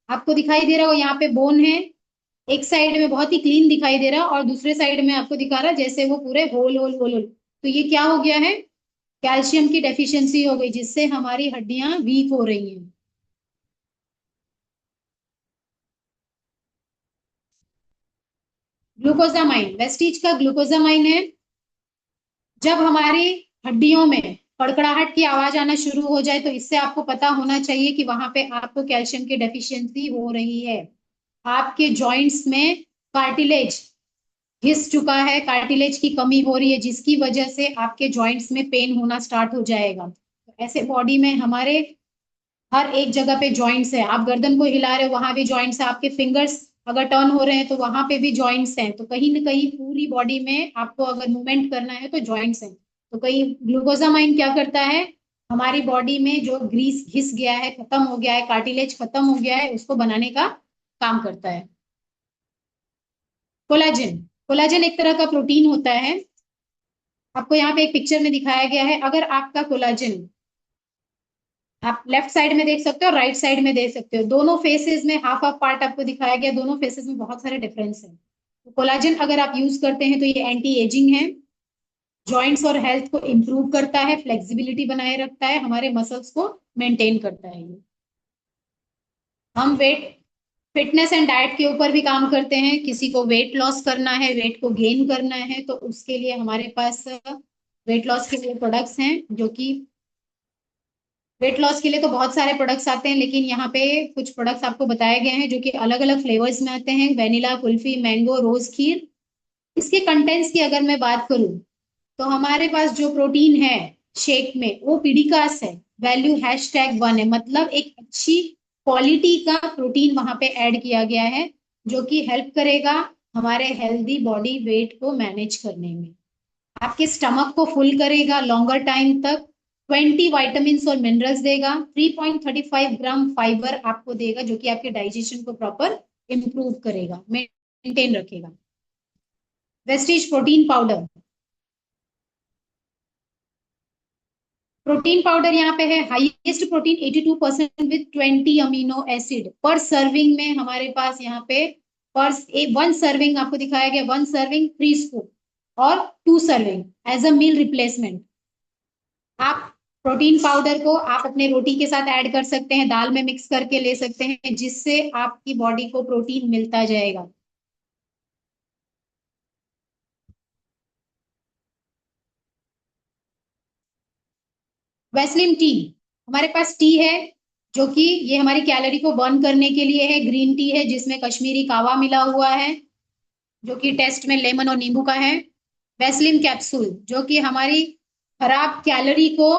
आपको दिखाई दे रहा हो यहाँ पे बोन है, एक साइड में बहुत ही क्लीन दिखाई दे रहा है और दूसरे साइड में आपको दिखा रहा है जैसे वो पूरे होल होल होल होल। तो ये क्या हो गया है? कैल्शियम की डेफिशिएंसी हो गई, जिससे हमारी हड्डियां वीक हो रही हैं। ग्लूकोजामाइन, वेस्टीज का ग्लूकोजामाइन है, जब हमारी हड्डियों में कड़कड़ाहट की आवाज आना शुरू हो जाए तो इससे आपको पता होना चाहिए कि वहां पे आपको कैल्शियम की डेफिशिएंसी हो रही है। आपके जॉइंट्स में कार्टिलेज घिस चुका है, कार्टिलेज की कमी हो रही है, जिसकी वजह से आपके जॉइंट्स में पेन होना स्टार्ट हो जाएगा। तो ऐसे बॉडी में हमारे हर एक जगह पे जॉइंट्स है, आप गर्दन को हिला रहे हो वहां भी जॉइंट्स है, आपके फिंगर्स अगर टर्न हो रहे हैं तो वहां पे भी जॉइंट्स हैं। तो कहीं ना कहीं पूरी बॉडी में आपको अगर मूवमेंट करना है तो जॉइंट्स हैं। तो कहीं ग्लूकोजामाइन क्या करता है, हमारी बॉडी में जो ग्रीस घिस गया है, खत्म हो गया है, कार्टिलेज खत्म हो गया है, उसको बनाने का काम करता है। कोलाजन, कोलाजन एक तरह का प्रोटीन होता है, आपको यहाँ पे एक पिक्चर में दिखाया गया है। अगर आपका कोलाजन, आप लेफ्ट साइड में देख सकते हो, राइट साइड में देख सकते हो, दोनों फेसेस में हाफ हाफ पार्ट आपको दिखाया गया, दोनों फेसेस में बहुत सारे डिफरेंस है। तो कोलाजन अगर आप यूज करते हैं तो ये एंटी एजिंग है, जॉइंट्स और हेल्थ को इंप्रूव करता है, फ्लेक्सिबिलिटी बनाए रखता है, हमारे मसल्स को मेंटेन करता है। ये हम वेट फिटनेस एंड डाइट के ऊपर भी काम करते हैं। किसी को वेट लॉस करना है, वेट को गेन करना है, तो उसके लिए हमारे पास वेट लॉस के लिए प्रोडक्ट्स हैं, जो कि वेट लॉस के लिए तो बहुत सारे प्रोडक्ट्स आते हैं, लेकिन यहाँ पे कुछ प्रोडक्ट्स आपको बताए गए हैं जो कि अलग अलग फ्लेवर्स में आते हैं, वेनिला, कुल्फी, मैंगो, रोज खीर। इसके कंटेंट्स की अगर मैं बात करूं तो हमारे पास जो प्रोटीन है शेक में वो पीडिकास है, वैल्यू #1 है, मतलब एक अच्छी क्वालिटी का प्रोटीन वहां पे ऐड किया गया है, जो कि हेल्प करेगा हमारे हेल्दी बॉडी वेट को मैनेज करने में, आपके स्टमक को फुल करेगा लॉन्गर टाइम तक, 20 वाइटामिन और मिनरल्स देगा, 3.35 ग्राम फाइबर आपको देगा, जो कि आपके डाइजेशन को प्रॉपर इंप्रूव करेगा, मेंटेन रखेगा। Vestige protein powder, protein powder यहाँ पे है highest protein 82% with 20 amino acid पर सर्विंग में, हमारे पास यहाँ पे पर 1 सर्विंग आपको दिखाया गया, 1 सर्विंग 3 स्पून और 2 serving as a meal replacement. आप प्रोटीन पाउडर को आप अपने रोटी के साथ ऐड कर सकते हैं, दाल में मिक्स करके ले सकते हैं, जिससे आपकी बॉडी को प्रोटीन मिलता जाएगा। वेस्लिन टी, हमारे पास टी है जो कि ये हमारी कैलोरी को बर्न करने के लिए है, ग्रीन टी है जिसमें कश्मीरी कावा मिला हुआ है, जो कि टेस्ट में लेमन और नींबू का है। वेस्लिन कैप्सूल, जो कि हमारी खराब कैलोरी को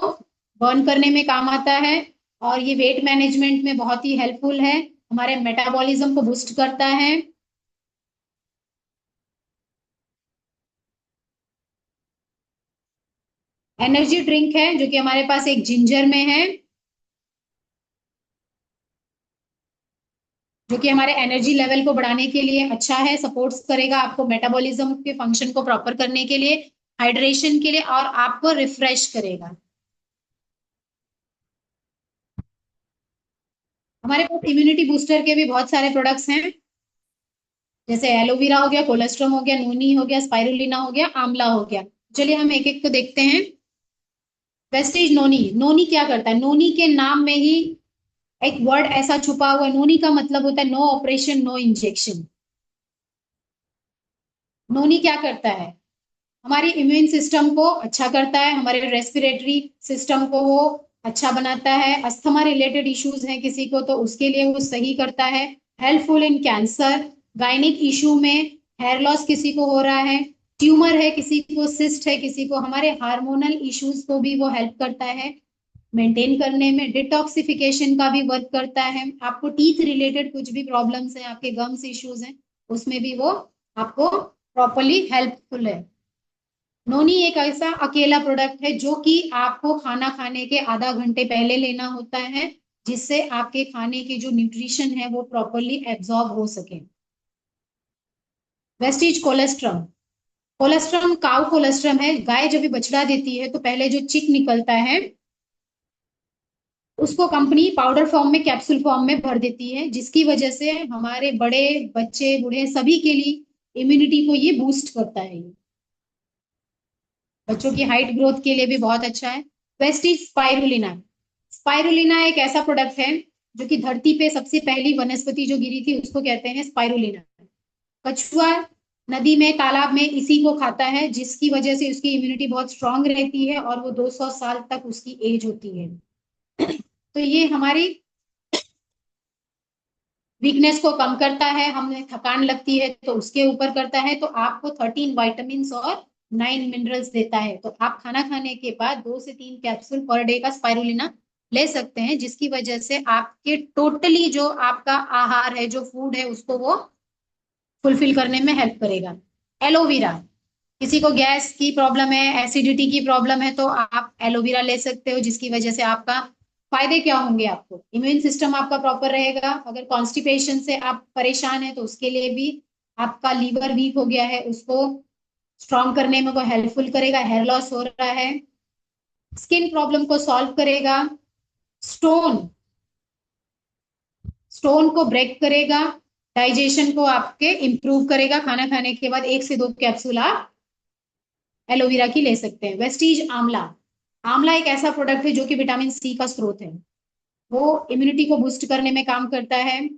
बर्न करने में काम आता है, और ये वेट मैनेजमेंट में बहुत ही हेल्पफुल है, हमारे मेटाबॉलिज्म को बूस्ट करता है। एनर्जी ड्रिंक है जो कि हमारे पास एक जिंजर में है, जो कि हमारे एनर्जी लेवल को बढ़ाने के लिए अच्छा है, सपोर्ट्स करेगा आपको मेटाबॉलिज्म के फंक्शन को प्रॉपर करने के लिए, हाइड्रेशन के लिए, और आपको रिफ्रेश करेगा। हमारे पास इम्यूनिटी बूस्टर के भी बहुत सारे प्रोडक्ट्स हैं, जैसे एलोवेरा हो गया, कोलेस्ट्रम हो गया, नूनी हो गया, स्पाइरुलिना हो गया, आंवला हो गया। चलिए हम एक एक को देखते हैं। वेस्टीज नोनी, नोनी क्या करता है, नोनी के नाम में ही एक वर्ड ऐसा छुपा हुआ है, नोनी का मतलब होता है नो ऑपरेशन नो इंजेक्शन। नोनी क्या करता है, हमारी इम्यून सिस्टम को अच्छा करता है, हमारे रेस्पिरेटरी सिस्टम को वो अच्छा बनाता है, अस्थमा रिलेटेड इश्यूज हैं किसी को तो उसके लिए वो सही करता है, helpful in cancer, gynaec issue में, हेयर लॉस किसी को हो रहा है, ट्यूमर है किसी को, सिस्ट है किसी को, हमारे हार्मोनल इश्यूज को भी वो हेल्प करता है मेंटेन करने में, डिटॉक्सिफिकेशन का भी वर्क करता है, आपको टीथ रिलेटेड कुछ भी प्रॉब्लम्स हैं, आपके गम्स इश्यूज हैं, उसमें भी वो आपको प्रॉपरली हेल्पफुल है। नोनी एक ऐसा अकेला प्रोडक्ट है जो कि आपको खाना खाने के आधा घंटे पहले लेना होता है, जिससे आपके खाने के जो न्यूट्रिशन है वो प्रॉपरली एब्जॉर्ब हो सके। Vestige colostrum, colostrum cow colostrum है, गाय जब भी बछड़ा देती है तो पहले जो चिक निकलता है उसको कंपनी पाउडर फॉर्म में, कैप्सूल फॉर्म में भर देती है, जिसकी वजह से हमारे बड़े बच्चे बूढ़े सभी के लिए इम्यूनिटी को ये बूस्ट करता है, बच्चों की हाइट ग्रोथ के लिए भी बहुत अच्छा है। वेस्टीज स्पाइरुलिना, स्पाइरुलिना एक ऐसा प्रोडक्ट है जो कि धरती पे सबसे पहली वनस्पति जो गिरी थी उसको कहते हैं स्पाइरुलिना। कछुआ नदी में, तालाब में इसी को खाता है, जिसकी वजह से उसकी इम्यूनिटी बहुत स्ट्रांग रहती है और वो 200 साल तक उसकी एज होती है। तो ये हमारी वीकनेस को कम करता है, हमें थकान लगती है तो उसके ऊपर करता है, तो आपको 13 वाइटामिन और 9 मिनरल्स देता है, तो आप खाना खाने के बाद 2 से 3 कैप्सूल पर डे का स्पाइरुलिना ले सकते हैं, जिसकी वजह से आपके टोटली जो आपका आहार है, जो फूड है, उसको वो फुलफिल करने में हेल्प करेगा। एलोवेरा, किसी को गैस की प्रॉब्लम है, एसिडिटी की प्रॉब्लम है, तो आप एलोवेरा ले सकते हो, जिसकी वजह से आपका फायदे क्या होंगे, आपको इम्यून सिस्टम आपका प्रॉपर रहेगा, अगर कॉन्स्टिपेशन से आप परेशान है तो उसके लिए भी, आपका लीवर वीक हो गया है उसको स्ट्रॉन्ग करने में वो हेल्पफुल करेगा, हेयर लॉस हो रहा है, स्किन प्रॉब्लम को सॉल्व करेगा, स्टोन स्टोन को ब्रेक करेगा, डाइजेशन को आपके इंप्रूव करेगा, खाना खाने के बाद 1 से 2 कैप्सूल आप एलोवेरा की ले सकते हैं। वेस्टीज आंवला, आंवला एक ऐसा प्रोडक्ट है जो कि विटामिन सी का स्रोत है, वो इम्यूनिटी को बूस्ट करने में काम करता है,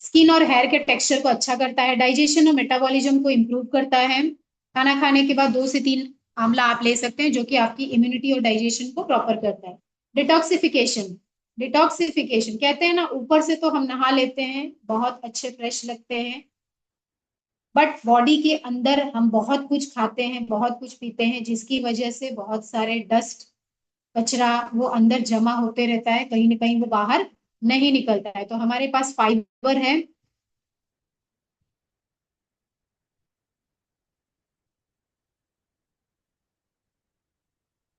स्किन और हेयर के टेक्सचर को अच्छा करता है, डाइजेशन और मेटाबॉलिज्म को इम्प्रूव करता है, खाना खाने के बाद 2 से 3 आंवला आप ले सकते हैं, जो कि आपकी इम्यूनिटी और डाइजेशन को प्रॉपर करता है। डिटॉक्सिफिकेशन, डिटॉक्सिफिकेशन कहते हैं ना, ऊपर से तो हम नहा लेते हैं, बहुत अच्छे फ्रेश लगते हैं, बट बॉडी के अंदर हम बहुत कुछ खाते हैं, बहुत कुछ पीते हैं, जिसकी वजह से बहुत सारे डस्ट कचरा वो अंदर जमा होते रहता है, कहीं ना कहीं वो बाहर नहीं निकलता है। तो हमारे पास फाइबर है,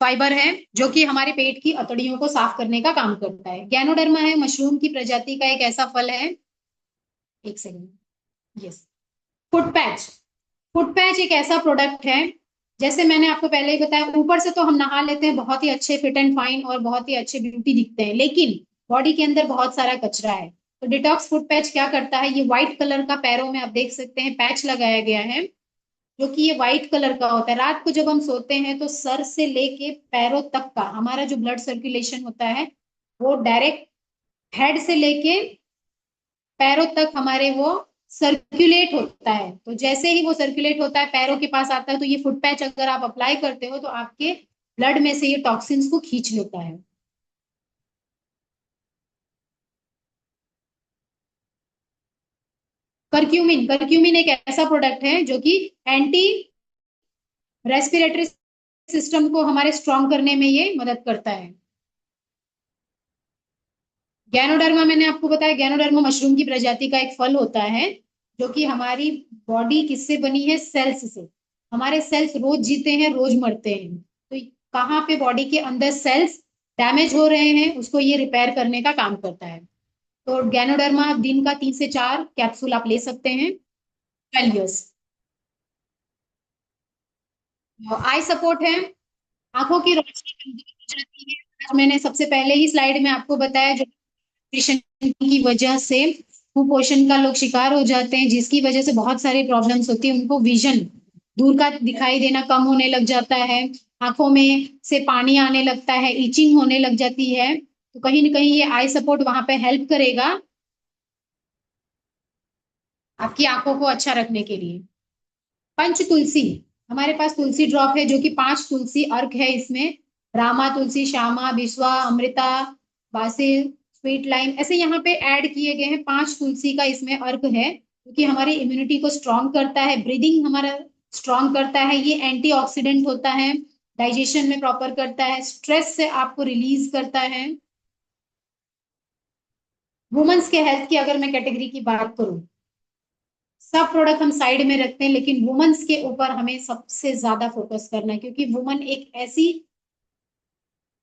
फाइबर है जो कि हमारे पेट की अतड़ियों को साफ करने का काम करता है। गैनोडर्मा है मशरूम की प्रजाति का एक ऐसा फल है, एक second, yes. Foot patch, foot patch एक ऐसा प्रोडक्ट है, जैसे मैंने आपको पहले ही बताया, ऊपर से तो हम नहा लेते हैं, बहुत ही अच्छे फिट एंड फाइन और बहुत ही अच्छे ब्यूटी दिखते हैं, लेकिन बॉडी के अंदर बहुत सारा कचरा है। तो डिटॉक्स फुट पैच क्या करता है, ये व्हाइट कलर का पैरों में आप देख सकते हैं पैच लगाया गया है, जो कि ये व्हाइट कलर का होता है। रात को जब हम सोते हैं तो सर से लेके पैरों तक का हमारा जो ब्लड सर्कुलेशन होता है वो डायरेक्ट हेड से लेके पैरों तक हमारे वो सर्कुलेट होता है। तो जैसे ही वो सर्कुलेट होता है पैरों के पास आता है, तो ये फुट पैच अगर आप अप्लाई करते हो तो आपके ब्लड में से ये टॉक्सिन्स को खींच लेता है। करक्यूमिन, करक्यूमिन एक ऐसा प्रोडक्ट है जो कि एंटी रेस्पिरेटरी सिस्टम को हमारे स्ट्रॉन्ग करने में ये मदद करता है। गैनोडर्मा मैंने आपको बताया, गैनोडर्मा मशरूम की प्रजाति का एक फल होता है, जो कि हमारी बॉडी किससे बनी है, सेल्स से। हमारे सेल्स रोज जीते हैं, रोज मरते हैं। तो कहाँ पे बॉडी के अंदर सेल्स डैमेज हो रहे हैं उसको ये रिपेयर करने का काम करता है। तो गैनोडर्मा दिन का 3 से 4 कैप्सूल आप ले सकते हैं। 12 years। आई सपोर्ट है, आंखों की रोशनी कमजोर हो जाती है। आज मैंने सबसे पहले ही स्लाइड में आपको बताया, जो न्यूट्रिशन की वजह से कुपोषण का लोग शिकार हो जाते हैं, जिसकी वजह से बहुत सारी प्रॉब्लम्स होती है, उनको विजन दूर का दिखाई देना कम होने लग जाता है, आंखों में से पानी आने लगता है, इचिंग होने लग जाती है। तो कहीं ना कहीं ये आई सपोर्ट वहां पे हेल्प करेगा आपकी आंखों को अच्छा रखने के लिए। पंच तुलसी, हमारे पास तुलसी ड्रॉप है जो कि 5 तुलसी अर्क है इसमें। Rama Tulsi, Shyama, Biswa, Amrita, basil, sweet lime, ऐसे यहाँ पे ऐड किए गए हैं। 5 तुलसी का इसमें अर्क है, क्योंकि हमारी इम्यूनिटी को स्ट्रॉन्ग करता है, ब्रीदिंग हमारा स्ट्रॉन्ग करता है, ये एंटीऑक्सीडेंट होता है, डाइजेशन में प्रॉपर करता है, स्ट्रेस से आपको रिलीज करता है। वुमेन्स के हेल्थ की अगर मैं कैटेगरी की बात करूं, सब प्रोडक्ट हम साइड में रखते हैं, लेकिन वुमेन्स के ऊपर हमें सबसे ज्यादा फोकस करना है, क्योंकि वुमन एक ऐसी,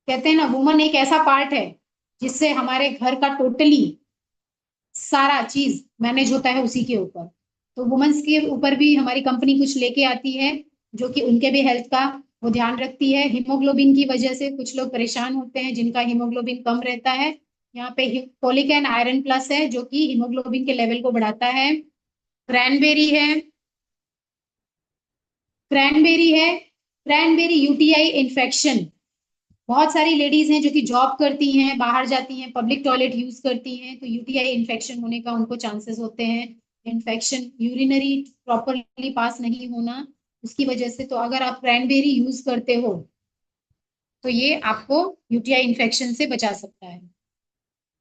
कहते हैं ना, वुमन एक ऐसा पार्ट है जिससे हमारे घर का टोटली सारा चीज मैनेज होता है उसी के ऊपर। तो वुमेन्स के ऊपर भी हमारी कंपनी कुछ लेके आती है, जो कि उनके भी हेल्थ का वो ध्यान रखती है। हीमोग्लोबिन की वजह से कुछ लोग परेशान होते हैं जिनका हीमोग्लोबिन कम रहता है, यहाँ पे फोलिक एंड आयरन प्लस है जो कि हीमोग्लोबिन के लेवल को बढ़ाता है। क्रैनबेरी है, क्रैनबेरी है, क्रैनबेरी यूटीआई इन्फेक्शन, बहुत सारी लेडीज हैं जो कि जॉब करती हैं, बाहर जाती हैं, पब्लिक टॉयलेट यूज करती हैं, तो यूटीआई इन्फेक्शन होने का उनको चांसेस होते हैं। इन्फेक्शन, यूरिनरी प्रॉपरली पास नहीं होना, उसकी वजह से। तो अगर आप क्रैनबेरी यूज करते हो तो ये आपको यूटीआई इन्फेक्शन से बचा सकता है।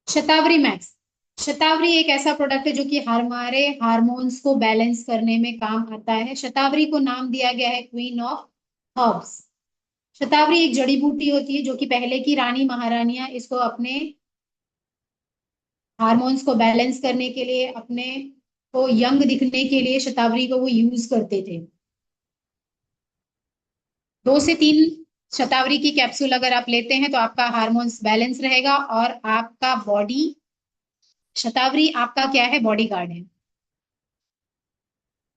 शतावरी मैक्स, शतावरी एक ऐसा प्रोडक्ट है जो कि हमारे हार्मोन्स को बैलेंस करने में काम आता है। शतावरी को नाम दिया गया है क्वीन ऑफ हर्ब्स। शतावरी एक जड़ी बूटी होती है जो कि पहले की रानी महारानियां इसको अपने हार्मोन्स को बैलेंस करने के लिए, अपने को यंग दिखने के लिए शतावरी को वो यूज करते थे। 2 से 3 शतावरी की कैप्सूल अगर आप लेते हैं तो आपका हार्मोन्स बैलेंस रहेगा, और आपका बॉडी, शतावरी आपका क्या है, बॉडी गार्ड है।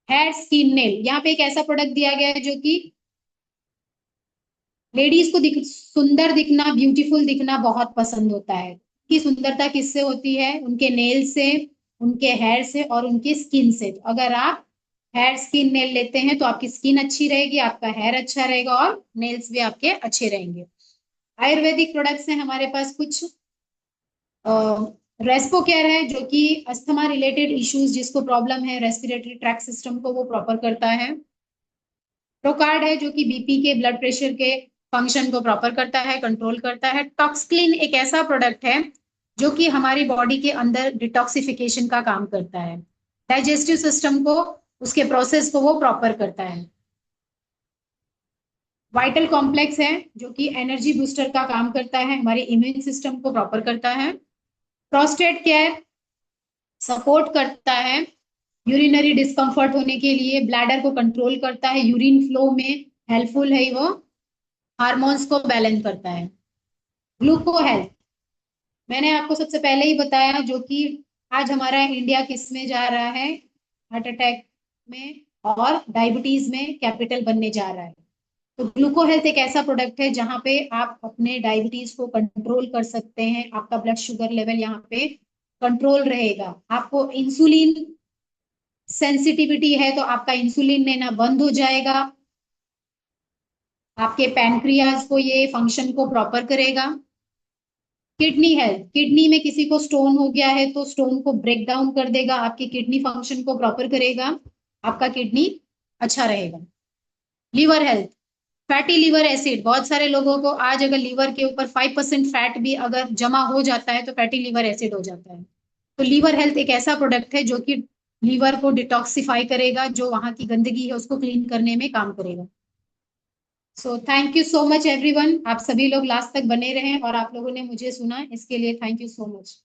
हेयर, स्किन, नेल, यहाँ पे एक ऐसा प्रोडक्ट दिया गया है जो कि लेडीज को सुंदर दिखना, ब्यूटीफुल दिखना बहुत पसंद होता है। की सुंदरता किससे होती है, उनके नेल से, उनके हेयर से और उनके स्किन से। तो अगर आप हेयर, स्किन, नेल लेते हैं तो आपकी स्किन अच्छी रहेगी, आपका हेयर अच्छा रहेगा और नेल्स भी आपके अच्छे रहेंगे। आयुर्वेदिक प्रोडक्ट्स हैं हमारे पास कुछ। रेस्पो केयर है जो कि अस्थमा रिलेटेड इश्यूज, जिसको प्रॉब्लम है रेस्पिरेटरी ट्रैक सिस्टम को, वो प्रॉपर करता है। प्रोकार्ड है जो कि बीपी के, ब्लड प्रेशर के फंक्शन को प्रॉपर करता है, कंट्रोल करता है। टॉक्सक्लीन एक ऐसा प्रोडक्ट है जो कि हमारी बॉडी के अंदर डिटॉक्सिफिकेशन का काम करता है, डाइजेस्टिव सिस्टम को, उसके प्रोसेस को वो प्रॉपर करता है। वाइटल कॉम्प्लेक्स है जो कि एनर्जी बूस्टर का काम करता है, हमारे इम्यून सिस्टम को प्रॉपर करता है। प्रोस्टेट केयर सपोर्ट करता है यूरिनरी डिस्कम्फर्ट होने के लिए, ब्लैडर को कंट्रोल करता है, यूरिन फ्लो में हेल्पफुल है वो, हार्मोन्स को बैलेंस करता है। ग्लूको हेल्थ मैंने आपको सबसे पहले ही बताया, जो कि आज हमारा इंडिया किस में जा रहा है, हार्ट अटैक में और डायबिटीज में कैपिटल बनने जा रहा है। तो ग्लूको हेल्थ एक ऐसा प्रोडक्ट है जहां पे आप अपने डायबिटीज को कंट्रोल कर सकते हैं, आपका ब्लड शुगर लेवल यहाँ पे कंट्रोल रहेगा। आपको इंसुलिन सेंसिटिविटी है तो आपका इंसुलिन लेना बंद हो जाएगा, आपके पैनक्रियाज को ये फंक्शन को प्रॉपर करेगा। किडनी हेल्थ, किडनी में किसी को स्टोन हो गया है तो स्टोन को ब्रेक डाउन कर देगा, आपकी किडनी फंक्शन को प्रॉपर करेगा, आपका किडनी अच्छा रहेगा। Liver health, fatty liver acid, बहुत सारे लोगों को आज अगर लीवर के ऊपर 5% फैट भी अगर जमा हो जाता है तो फैटी लीवर एसिड हो जाता है। तो लीवर हेल्थ एक ऐसा प्रोडक्ट है जो कि लीवर को डिटॉक्सिफाई करेगा, जो वहां की गंदगी है उसको क्लीन करने में काम करेगा। So thank you so much everyone, आप सभी लोग लास्ट तक बने रहें और आप लोगों ने मुझे सुना, इसके लिए थैंक यू सो मच।